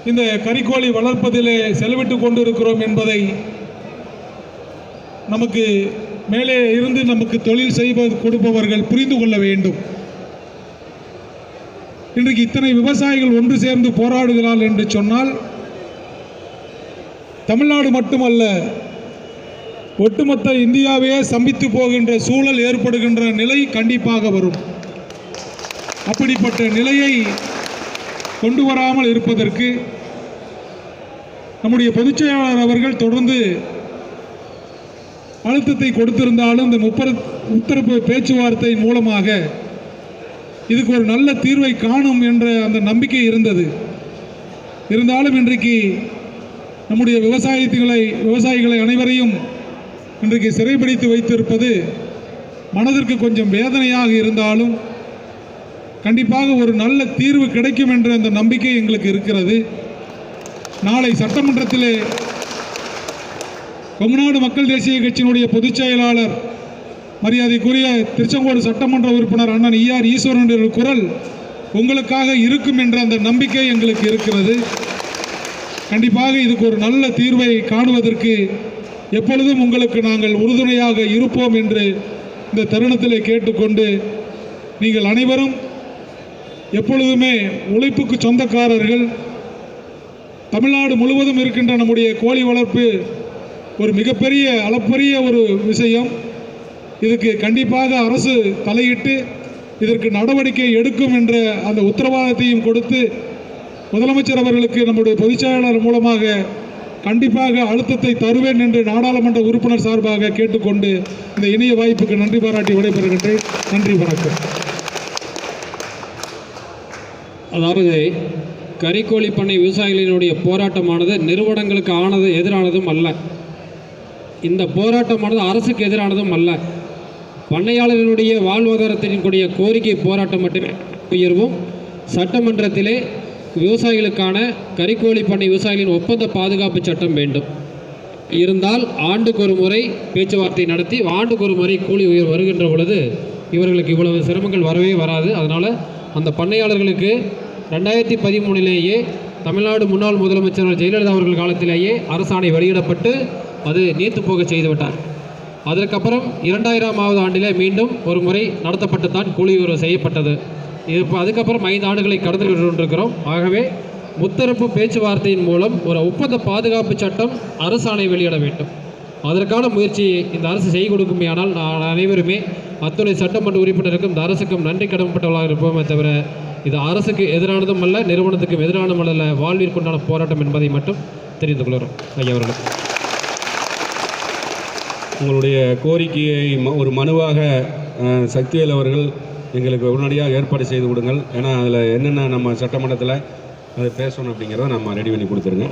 இந்த கறிக்கோழி வளர்ப்பதிலே செலவிட்டு கொண்டிருக்கிறோம் என்பதை நமக்கு மேலே இருந்து நமக்கு தொழில் செய்வது கொடுப்பவர்கள் புரிந்து கொள்ள வேண்டும். இன்றைக்கு இத்தனை விவசாயிகள் ஒன்று சேர்ந்து போராடுகிறார்கள் என்று சொன்னால் தமிழ்நாடு மட்டுமல்ல, ஒட்டுமொத்த இந்தியாவே சம்பித்து போகின்ற சூழல் ஏற்படுகின்ற நிலை கண்டிப்பாக வரும். அப்படிப்பட்ட நிலையை கொண்டு வராமல் இருப்பதற்கு நம்முடைய பொதுச் செயலாளர் அவர்கள் தொடர்ந்து அழுத்தத்தை கொடுத்திருந்தாலும் இந்த முத்தரப்பு பேச்சுவார்த்தை மூலமாக இதுக்கு ஒரு நல்ல தீர்வை காணும் என்ற அந்த நம்பிக்கை இருந்தது. இருந்தாலும் இன்றைக்கு நம்முடைய விவசாயிகளை அனைவரையும் இன்றைக்கு சிறைபிடித்து வைத்திருப்பது மனதிற்கு கொஞ்சம் வேதனையாக இருந்தாலும் கண்டிப்பாக ஒரு நல்ல தீர்வு கிடைக்கும் என்ற அந்த நம்பிக்கை எங்களுக்கு இருக்கிறது. நாளை சட்டமன்றத்திலே கொங்குநாடு மக்கள் தேசிய கட்சியினுடைய பொதுச் செயலாளர் மரியாதைக்குரிய திருச்செங்கோடு சட்டமன்ற உறுப்பினர் அண்ணன் ஈஆர் ஈஸ்வரனுடைய குரல் உங்களுக்காக இருக்கும் என்ற அந்த நம்பிக்கை எங்களுக்கு இருக்கிறது. கண்டிப்பாக இதுக்கு ஒரு நல்ல தீர்வை காணுவதற்கு எப்பொழுதும் உங்களுக்கு நாங்கள் உறுதுணையாக இருப்போம் என்று இந்த தருணத்திலே கேட்டுக்கொண்டு, நீங்கள் அனைவரும் எப்பொழுதுமே உழைப்புக்கு சொந்தக்காரர்கள். தமிழ்நாடு முழுவதும் இருக்கின்ற நம்முடைய கோழி வளர்ப்பு ஒரு மிகப்பெரிய அளப்பரிய ஒரு விஷயம். இதுக்கு கண்டிப்பாக அரசு தலையிட்டு இதற்கு நடவடிக்கை எடுக்கும் என்ற அந்த உத்தரவாதத்தையும் கொடுத்து முதலமைச்சர் அவர்களுக்கு நம்முடைய பொதுச் செயலாளர் மூலமாக கண்டிப்பாக அழுத்தத்தை தருவேன் என்று நாடாளுமன்ற உறுப்பினர் சார்பாக கேட்டுக்கொண்டு இந்த இணைய வாய்ப்புக்கு நன்றி பாராட்டி விடைபெறுகின்றேன். நன்றி, வணக்கம். அதாவது கறிக்கோழி பண்ணை விவசாயிகளினுடைய போராட்டமானது நிறுவனங்களுக்கு எதிரானதும் அல்ல. இந்த போராட்டமானது அரசுக்கு எதிரானதும் அல்ல. பண்ணையாளர்களுடைய வாழ்வாதாரத்தினுடைய கோரிக்கை போராட்டம் மட்டுமே உயர்வும் சட்டமன்றத்திலே விவசாயிகளுக்கான கறிக்கோழி பண்ணை விவசாயிகளின் ஒப்பந்த பாதுகாப்பு சட்டம் வேண்டும். இருந்தால் ஆண்டுக்கு ஒரு முறை பேச்சுவார்த்தை நடத்தி ஆண்டுக்கு ஒரு முறை கூலி உயர் வருகின்ற பொழுது இவர்களுக்கு இவ்வளவு சிரமங்கள் வரவே வராது. அதனால் அந்த பண்ணையாளர்களுக்கு 2013 தமிழ்நாடு முன்னாள் முதலமைச்சர் ஜெயலலிதா அவர்கள் காலத்திலேயே அரசாணை வெளியிடப்பட்டு அது நீத்து போக செய்துவிட்டார். அதற்கப்புறம் 2000ஆவது ஆண்டிலே மீண்டும் ஒரு முறை நடத்தப்பட்டு தான் கூலி உயர்வு செய்யப்பட்டது. இப்போ அதுக்கப்புறம் 5 ஆண்டுகளை கடந்து கொண்டிருக்கிறோம். ஆகவே முத்தரப்பு பேச்சுவார்த்தையின் மூலம் ஒரு ஒப்பந்த பாதுகாப்பு சட்டம் அரசாணை வெளியிட வேண்டும். அதற்கான முயற்சியை இந்த அரசு செய்து கொடுக்குமையானால் நான் அனைவருமே அத்துணை சட்டமன்ற உறுப்பினருக்கும் இந்த அரசுக்கும் நன்றி கடமைப்பட்டவர்களாக இருப்போமே தவிர இது அரசுக்கு எதிரானதும் அல்ல, நிறுவனத்துக்கும் எதிரானதும் அல்ல, வாழ்விற்குண்டான போராட்டம் என்பதை மட்டும் தெரிந்து கொள்கிறோம். ஐயா அவர்கள் உங்களுடைய கோரிக்கையை ஒரு மனுவாக சக்திவேல் அவர்கள் எங்களுக்கு உடனடியாக ஏற்பாடு செய்து கொடுங்கள். ஏன்னா அதில் என்னென்ன நம்ம சட்டமன்றத்தில் அதை பேசணும் அப்படிங்கிறத நம்ம ரெடி பண்ணி கொடுத்துருங்க.